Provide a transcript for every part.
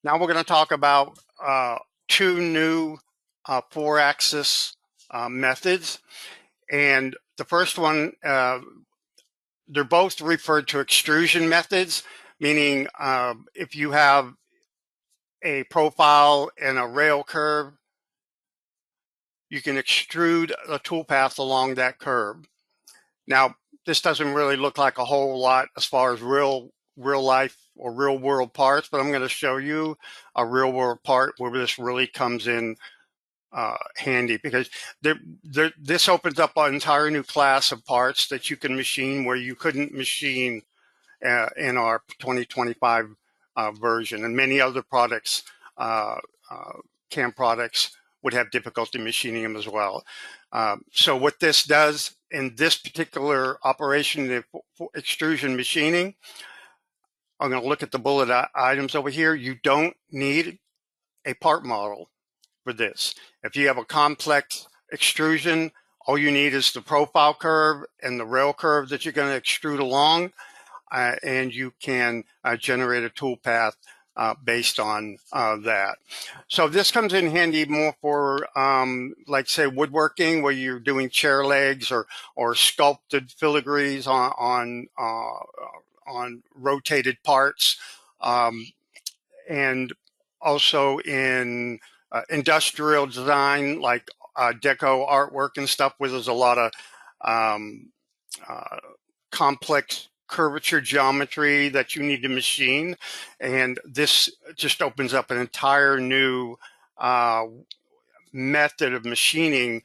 Now we're going to talk about two new 4-axis methods. And the first one, they're both referred to extrusion methods, meaning if you have a profile and a rail curve, you can extrude a toolpath along that curve. Now, this doesn't really look like a whole lot as far as real life or real world parts, but I'm going to show you a real world part where this really comes in handy, because this opens up an entire new class of parts that you can machine where you couldn't machine in our 2025 version, and many other products, CAM products, would have difficulty machining them as well. So what this does in this particular operation, the extrusion machining, I'm going to look at the bullet items over here. You don't need a part model for this. If you have a complex extrusion, all you need is the profile curve and the rail curve that you're going to extrude along, and you can generate a tool path based on that. So this comes in handy more for, like say, woodworking, where you're doing chair legs or sculpted filigrees on rotated parts, and also in industrial design, like deco artwork and stuff, where there's a lot of complex curvature geometry that you need to machine. And this just opens up an entire new method of machining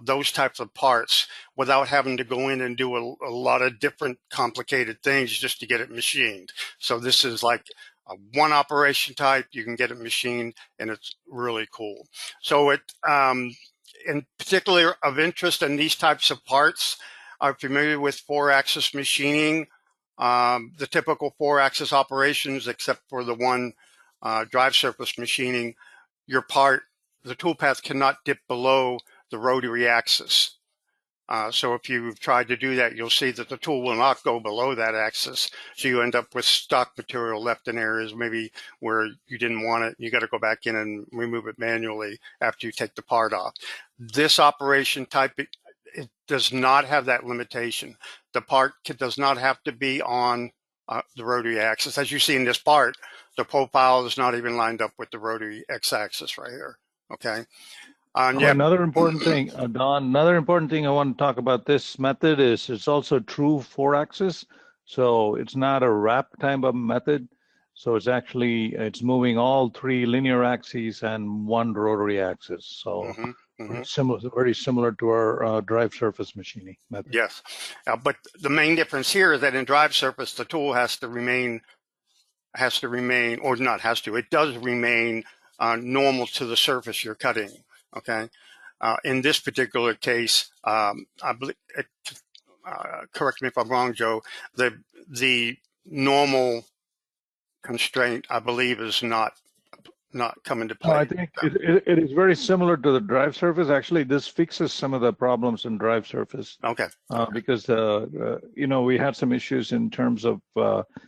those types of parts without having to go in and do a lot of different complicated things just to get it machined. So this is like one operation type. You can get it machined, and it's really cool. So it, in particular of interest in these types of parts, are familiar with 4-axis machining, the typical 4-axis operations, except for the one drive surface machining. Your part, the toolpath, cannot dip below the rotary axis. So if you've tried to do that, you'll see that the tool will not go below that axis. So you end up with stock material left in areas maybe where you didn't want it. You got to go back in and remove it manually after you take the part off. This operation type, it does not have that limitation. The part does not have to be on the rotary axis. As you see in this part, the profile is not even lined up with the rotary x-axis right here. Okay. Yeah. Another important thing, Don, another important thing I want to talk about this method is it's also true 4-axis. So it's not a wrap type of method. So it's actually, it's moving all 3 linear axes and 1 rotary axis. So very similar to our drive surface machining method. Yes, but the main difference here is that in drive surface, the tool has to remain, or not has to, it does remain normal to the surface you're cutting. Okay. In this particular case, I believe, correct me if I'm wrong, Joe, the normal constraint, I believe, is not come into play. I think it is very similar to the drive surface. Actually, this fixes some of the problems in drive surface. Okay. Because you know, we had some issues in terms of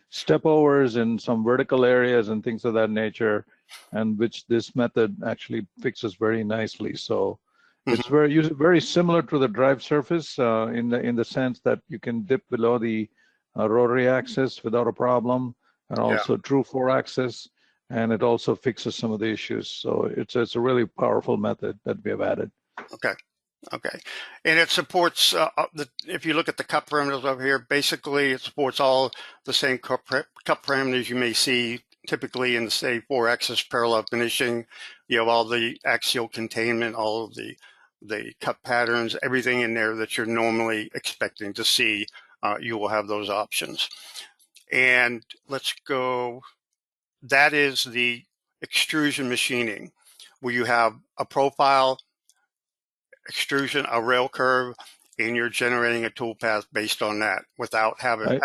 step overs in some vertical areas and things of that nature, and which this method actually fixes very nicely. So it's very similar to the drive surface in the sense that you can dip below the rotary axis without a problem, and also true 4-axis. And it also fixes some of the issues. So it's a really powerful method that we have added. Okay. Okay. And it supports, if you look at the cut parameters over here, basically it supports all the same cut parameters you may see typically in the, say, 4-axis parallel finishing. You have all the axial containment, all of the cut patterns, everything in there that you're normally expecting to see. You will have those options. And let's go. That is the extrusion machining, where you have a profile, extrusion, a rail curve, and you're generating a toolpath based on that without having.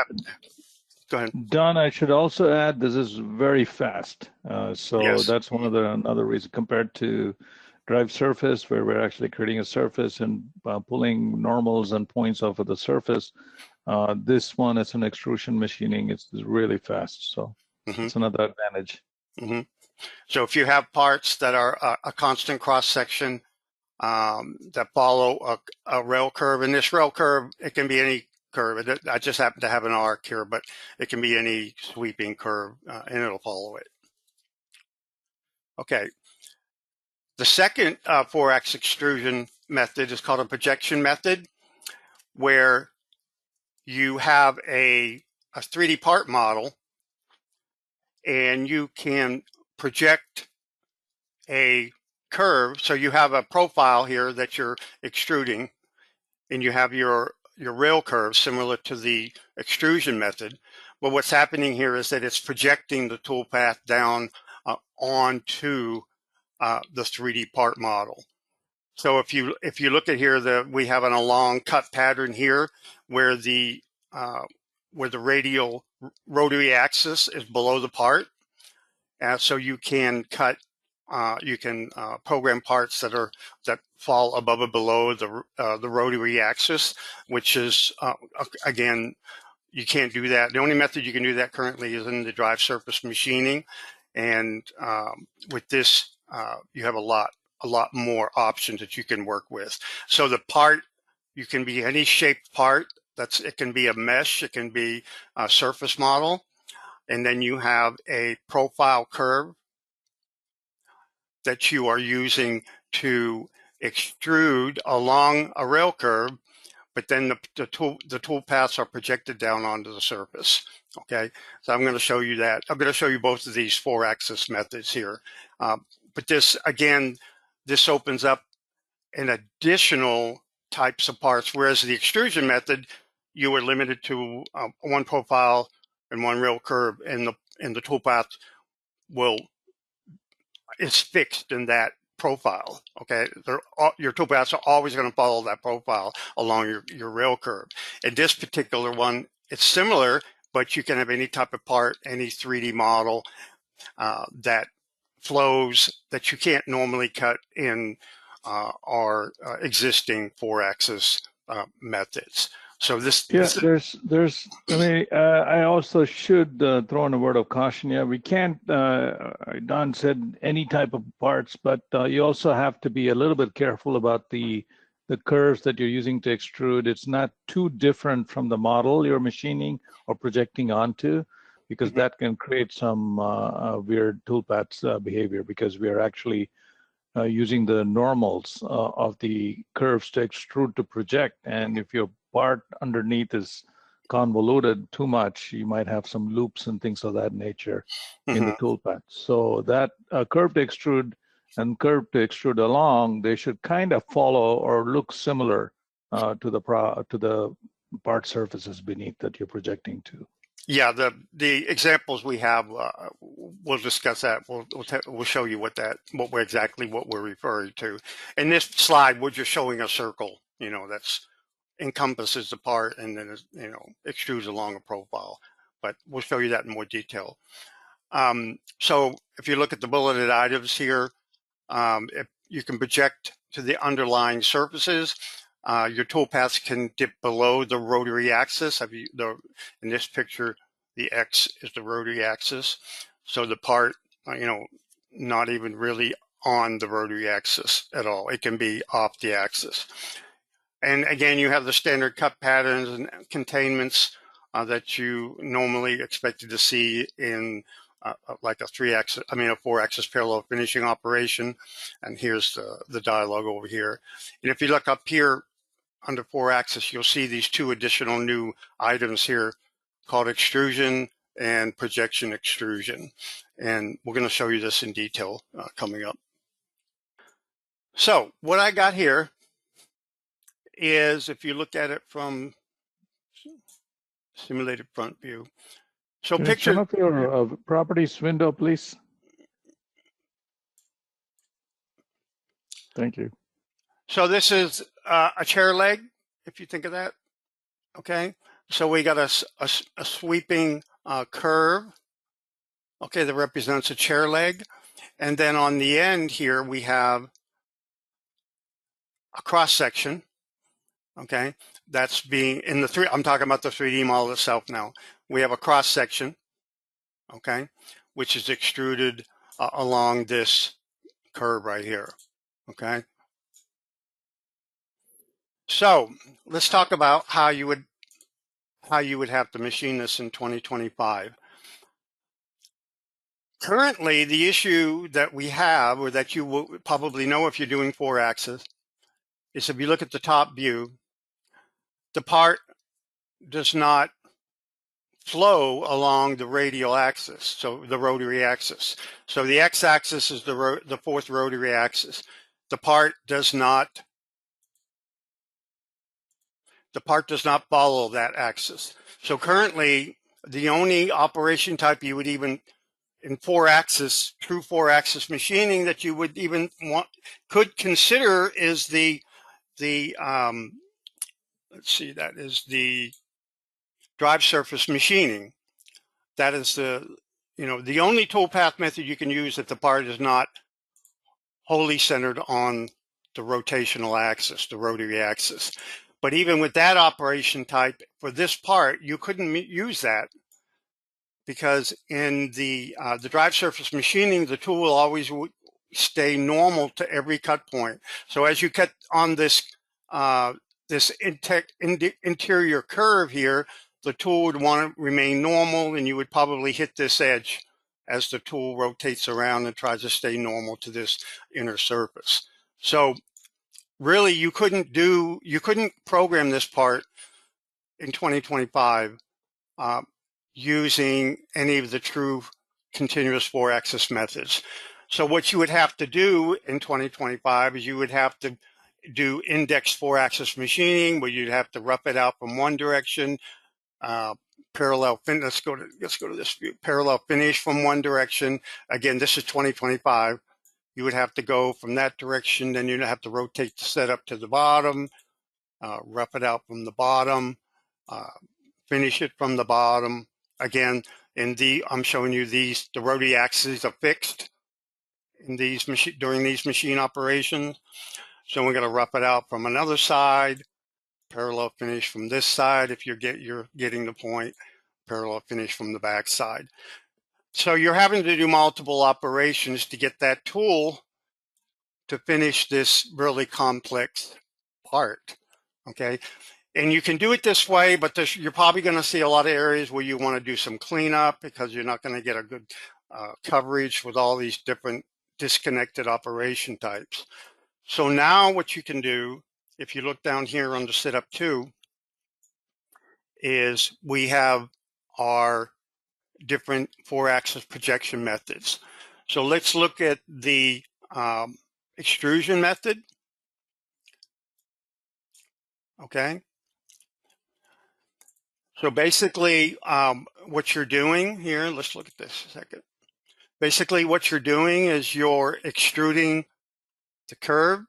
Go ahead. Don, I should also add, this is very fast. So that's one of the another reason compared to drive surface, where we're actually creating a surface and pulling normals and points off of the surface. This one is an extrusion machining. It's really fast. So it's another advantage. Mm-hmm. So if you have parts that are a constant cross section that follow a rail curve, and this rail curve, it can be any curve. I just happen to have an arc here, but it can be any sweeping curve, and it'll follow it. Okay. The second 4-axis extrusion method is called a projection method, where you have a 3D part model, and you can project a curve. So you have a profile here that you're extruding, and you have your rail curve similar to the extrusion method. But what's happening here is that it's projecting the tool path down onto the 3D part model. So if you look at here, we have a long cut pattern here where the radial rotary axis is below the part. So you can cut, you can program parts that fall above or below the rotary axis, which is again, you can't do that. The only method you can do that currently is in the drive surface machining, and with this, you have a lot more options that you can work with. So the part, you can be any shaped part. It can be a mesh, it can be a surface model. And then you have a profile curve that you are using to extrude along a rail curve, but then the tool paths are projected down onto the surface. Okay, so I'm going to show you that. I'm going to show you both of these 4-axis methods here. But this, again, this opens up an additional types of parts, whereas the extrusion method, you were limited to one profile and one rail curve, and the tool path is fixed in that profile. Okay, your tool paths are always going to follow that profile along your rail curve. In this particular one, it's similar, but you can have any type of part, any 3D model that flows that you can't normally cut in our existing 4-axis methods. So I mean, I also should throw in a word of caution here. We can't, Don said any type of parts, but you also have to be a little bit careful about the curves that you're using to extrude. It's not too different from the model you're machining or projecting onto, because that can create some weird toolpaths behavior, because we are actually using the normals of the curves to extrude to project. And if your part underneath is convoluted too much, you might have some loops and things of that nature in the toolpath. So that curve to extrude and curve to extrude along, they should kind of follow or look similar to the part surfaces beneath that you're projecting to. Yeah, the examples we have, we'll discuss that. We'll show you what we're referring to. In this slide, we're just showing a circle, that's encompasses the part and then extrudes along a profile. But we'll show you that in more detail. So if you look at the bulleted items here, if you can project to the underlying surfaces. Your toolpaths can dip below the rotary axis. In this picture, the X is the rotary axis. So the part, not even really on the rotary axis at all. It can be off the axis. And again, you have the standard cut patterns and containments that you normally expected to see in like a 4-axis parallel finishing operation. And here's the dialogue over here. And if you look up here under 4-axis, you'll see these two additional new items here called extrusion and projection extrusion. And we're going to show you this in detail coming up. So what I got here is, if you look at it from simulated front view. So picture. Turn off your properties window, please. Thank you. So this is a chair leg, if you think of that. Okay. So we got a sweeping curve. Okay, that represents a chair leg. And then on the end here, we have a cross section. Okay, that's being in I'm talking about the 3D model itself now. We have a cross section. Okay, which is extruded along this curve right here, okay? So let's talk about how you would have to machine this in 2025. Currently, the issue that we have, or that you will probably know if you're doing 4-axis, is if you look at the top view, the part does not flow along the radial axis, so the rotary axis. So the x-axis is the fourth rotary axis. The part does not follow that axis. So currently, the only operation type you would even in 4-axis, true 4-axis machining that you would even could consider is the let's see, that is the drive surface machining. That is the only toolpath method you can use if the part is not wholly centered on the rotational axis, the rotary axis. But even with that operation type, for this part, you couldn't use that, because in the drive surface machining, the tool will always stay normal to every cut point. So as you cut on this interior curve here, the tool would want to remain normal, and you would probably hit this edge as the tool rotates around and tries to stay normal to this inner surface. So really, you couldn't program this part in 2025 using any of the true continuous 4-axis methods. So what you would have to do in 2025 is you would have to do index 4-axis machining, where you'd have to rough it out from one direction, parallel fin. Let's go to this view. Parallel finish from one direction. Again, this is 2025. You would have to go from that direction, then you'd have to rotate the setup to the bottom, rough it out from the bottom, finish it from the bottom. Again, I'm showing you the rotary axes are fixed in during these machine operations. So we're going to rough it out from another side, parallel finish from this side, if you're getting the point, parallel finish from the back side. So you're having to do multiple operations to get that tool to finish this really complex part, okay? And you can do it this way, but you're probably going to see a lot of areas where you want to do some cleanup, because you're not going to get a good coverage with all these different disconnected operation types. So now what you can do, if you look down here on the setup 2, is we have our different 4-axis projection methods. So let's look at the extrusion method. Okay. So basically, what you're doing here, let's look at this a second. Basically, what you're doing is you're extruding the curve,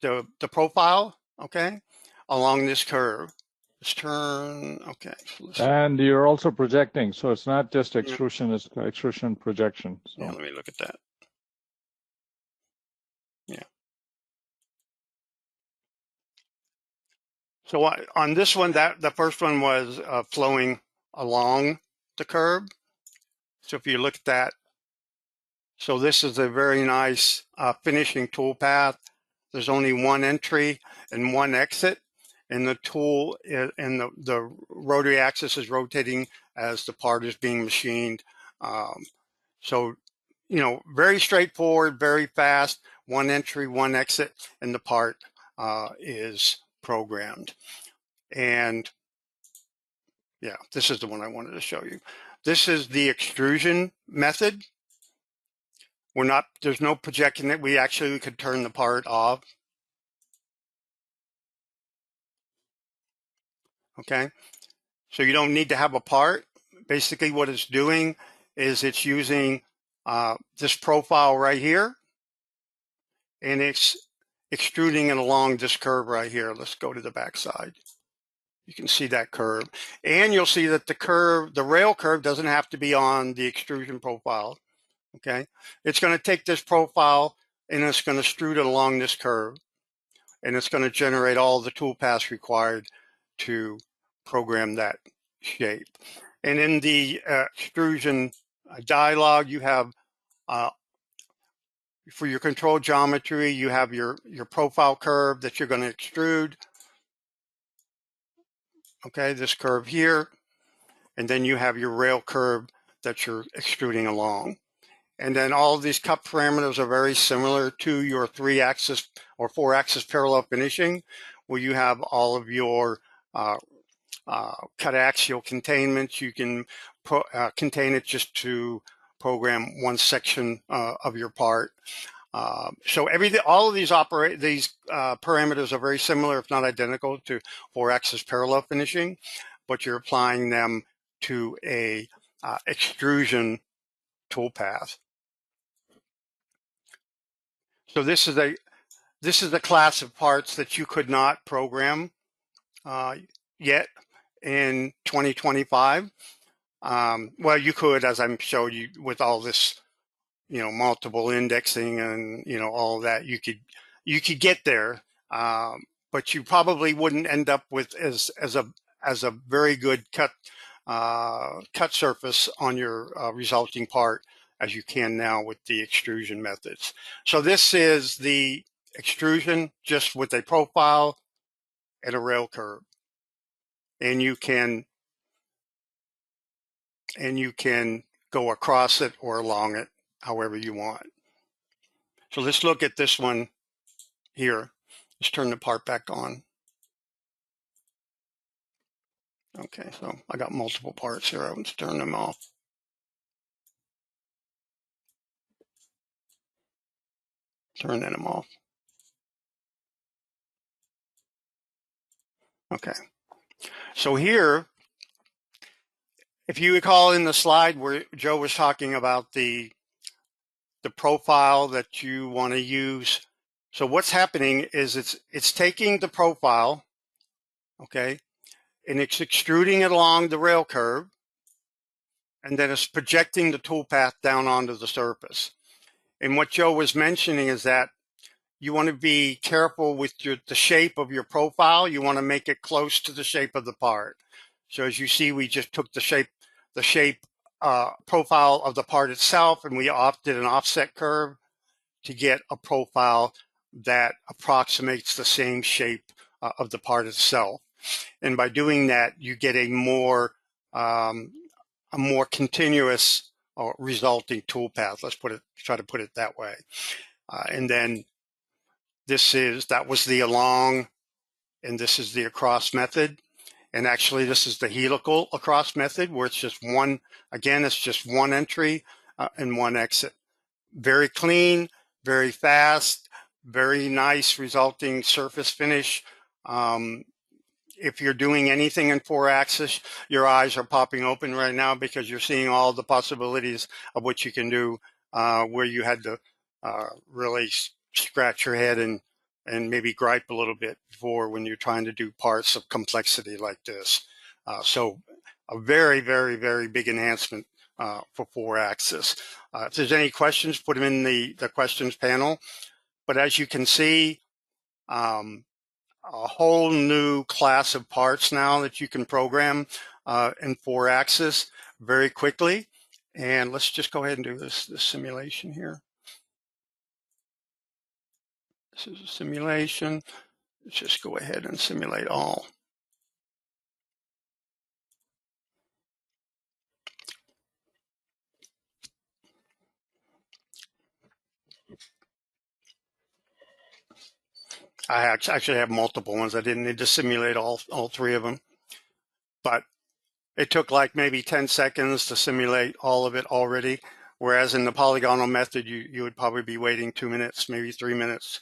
the profile, okay, along this curve. Let's turn, okay. So and you're also projecting, so it's not just extrusion, it's extrusion projection. So. Yeah, let me look at that. Yeah. So on this one, the first one was flowing along the curve. So if you look at that, so this is a very nice finishing tool path. There's only one entry and one exit, and the tool and the rotary axis is rotating as the part is being machined. So, very straightforward, very fast, one entry, one exit, and the part is programmed. And yeah, this is the one I wanted to show you. This is the extrusion method. There's no projecting it. We could turn the part off. Okay. So you don't need to have a part. Basically what it's doing is it's using this profile right here, and it's extruding it along this curve right here. Let's go to the back side. You can see that curve, and you'll see that the rail curve doesn't have to be on the extrusion profile. Okay, it's going to take this profile and it's going to extrude it along this curve, and it's going to generate all the tool paths required to program that shape. And in the extrusion dialog, you have for your control geometry, you have your profile curve that you're going to extrude. Okay, this curve here. And then you have your rail curve that you're extruding along. And then all of these cut parameters are very similar to your 3-axis or 4-axis parallel finishing, where you have all of your cut axial containment. You can contain it just to program one section of your part. So all of these parameters are very similar, if not identical, to 4-axis parallel finishing, but you're applying them to a extrusion toolpath. So this is a class of parts that you could not program yet in 2025. Well, you could, as I'm showing you, with all this, multiple indexing and all of that, you could get there, but you probably wouldn't end up with as a very good cut surface on your resulting part as you can now with the extrusion methods. So this is the extrusion just with a profile and a rail curve, and you can go across it or along it however you want. So let's look at this one here. Let's turn the part back on. Okay, so I got multiple parts here. Let's turn them off. Turning them off. Okay. So here, if you recall in the slide where Joe was talking about the profile that you want to use. So what's happening is it's taking the profile, okay, and it's extruding it along the rail curve, and then it's projecting the toolpath down onto the surface. And what Joe was mentioning is that you want to be careful with the shape of your profile. You want to make it close to the shape of the part. So as you see, we just took the shape profile of the part itself, and we did an offset curve to get a profile that approximates the same shape of the part itself. And by doing that, you get a more continuous resulting toolpath. Let's try to put it that way. And then that was the along, and this is the across method. And actually, this is the helical across method, where it's just one. Again, it's just one entry and one exit. Very clean, very fast, very nice resulting surface finish. If you're doing anything in 4-axis, your eyes are popping open right now because you're seeing all the possibilities of what you can do, where you had to really scratch your head and maybe gripe a little bit before when you're trying to do parts of complexity like this. So a very, very, very big enhancement for 4-axis. If there's any questions, put them in the questions panel. But as you can see, a whole new class of parts now that you can program in 4-axis very quickly. And let's just go ahead and do this simulation here. This is a simulation. Let's just go ahead and simulate all. I actually have multiple ones. I didn't need to simulate all 3 of them, but it took like maybe 10 seconds to simulate all of it already. Whereas in the polygonal method, you would probably be waiting 2 minutes, maybe 3 minutes